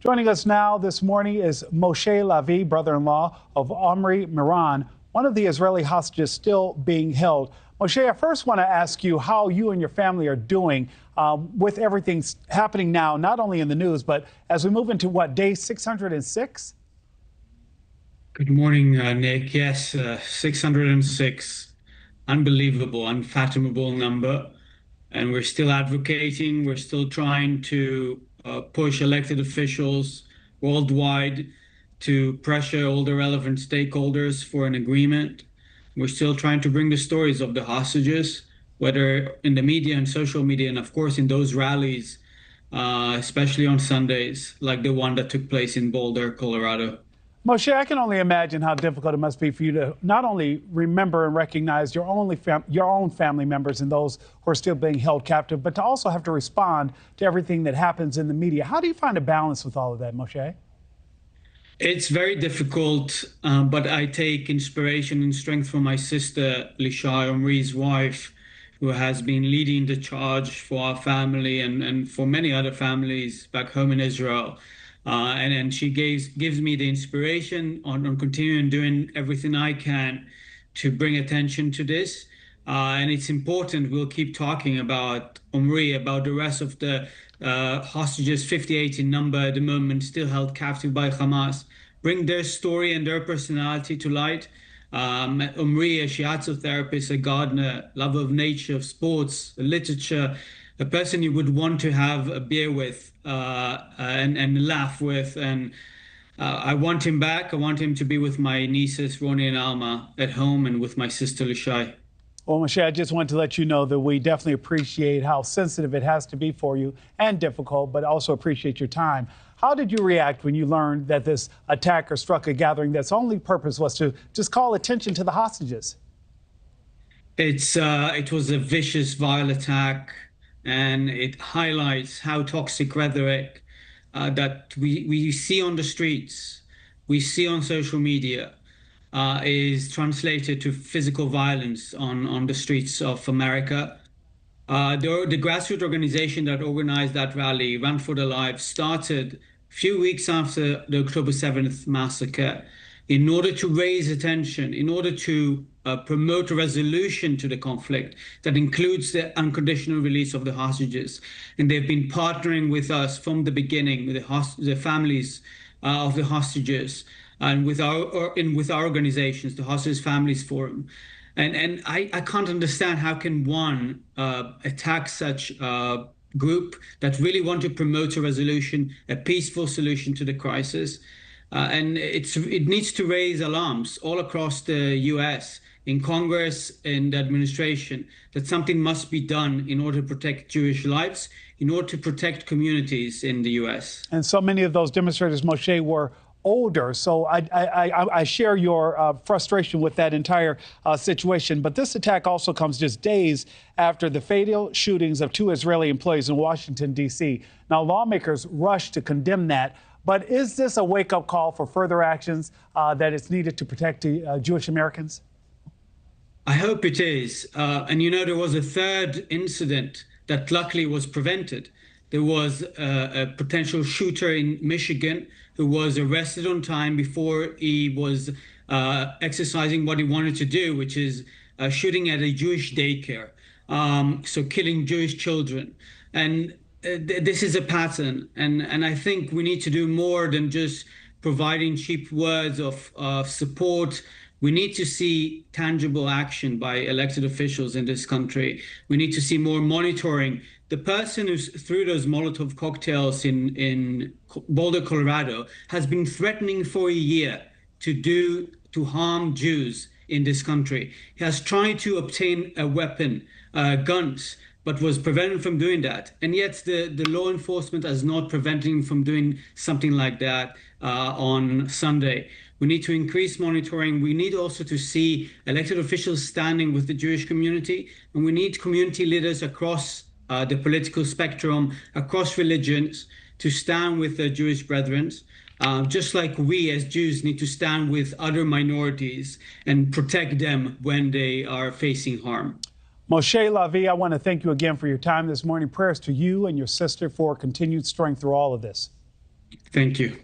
Joining us now this morning is Moshe Lavi, brother-in-law of Omri Miran, one of the Israeli hostages still being held. Moshe, I first want to ask you how you and your family are doing with everything happening now, not only in the news, but as we move into day 606? Good morning, Nick. Yes, 606. Unbelievable, unfathomable number. And we're still advocating. We're still trying to push elected officials worldwide to pressure all the relevant stakeholders for an agreement. We're still trying to bring the stories of the hostages, whether in the media and social media, and of course in those rallies, especially on Sundays, like the one that took place in Boulder, Colorado. Moshe, I can only imagine how difficult it must be for you to not only remember and recognize your own family members and those who are still being held captive, but to also have to respond to everything that happens in the media. How do you find a balance with all of that, Moshe? It's very difficult, but I take inspiration and strength from my sister, Lishai, Omri's wife, who has been leading the charge for our family and for many other families back home in Israel. And she gives me the inspiration on continuing doing everything I can to bring attention to this. And it's important. We'll keep talking about Omri, about the rest of the hostages, 58 in number at the moment, still held captive by Hamas. Bring their story and their personality to light. Omri, a shiatsu therapist, a gardener, lover of nature, of sports, literature, a person you would want to have a beer with and laugh with. And I want him back. I want him to be with my nieces, Ronnie and Alma, at home, and with my sister, Lishai. Well, Moshe, I just want to let you know that we definitely appreciate how sensitive it has to be for you and difficult, but also appreciate your time. How did you react when you learned that this attacker struck a gathering that's only purpose was to just call attention to the hostages? It was a vicious, vile attack, and it highlights how toxic rhetoric that we see on the streets, we see on social media, is translated to physical violence on the streets of America. The grassroots organization that organized that rally, Run for the Lives, started a few weeks after the October 7th massacre in order to raise attention, in order to promote a resolution to the conflict that includes the unconditional release of the hostages. And they've been partnering with us from the beginning, with the families of the hostages, and with our organizations, the Hostages Families Forum. And I can't understand how can one attack such a group that really want to promote a resolution, a peaceful solution to the crisis. And it needs to raise alarms all across the U.S., in Congress and the administration, that something must be done in order to protect Jewish lives, in order to protect communities in the U.S. And so many of those demonstrators, Moshe, were older. So I share your frustration with that entire situation. But this attack also comes just days after the fatal shootings of 2 Israeli employees in Washington, D.C. Now, lawmakers rushed to condemn that. But is this a wake-up call for further actions that is needed to protect Jewish Americans? I hope it is. And you know, there was a third incident that luckily was prevented. There was a potential shooter in Michigan who was arrested on time before he was exercising what he wanted to do, which is shooting at a Jewish daycare, so killing Jewish children. And this is a pattern. And I think we need to do more than just providing cheap words of support. We need to see tangible action by elected officials in this country. We need to see more monitoring. The person who threw those Molotov cocktails in Boulder, Colorado, has been threatening for a year to harm Jews in this country. He has tried to obtain a weapon, guns, but was prevented from doing that. And yet the law enforcement is not preventing him from doing something like that on Sunday. We need to increase monitoring. We need also to see elected officials standing with the Jewish community, and we need community leaders across the political spectrum, across religions, to stand with their Jewish brethren, just like we as Jews need to stand with other minorities and protect them when they are facing harm. Moshe Lavi, I want to thank you again for your time this morning. Prayers to you and your sister for continued strength through all of this. Thank you.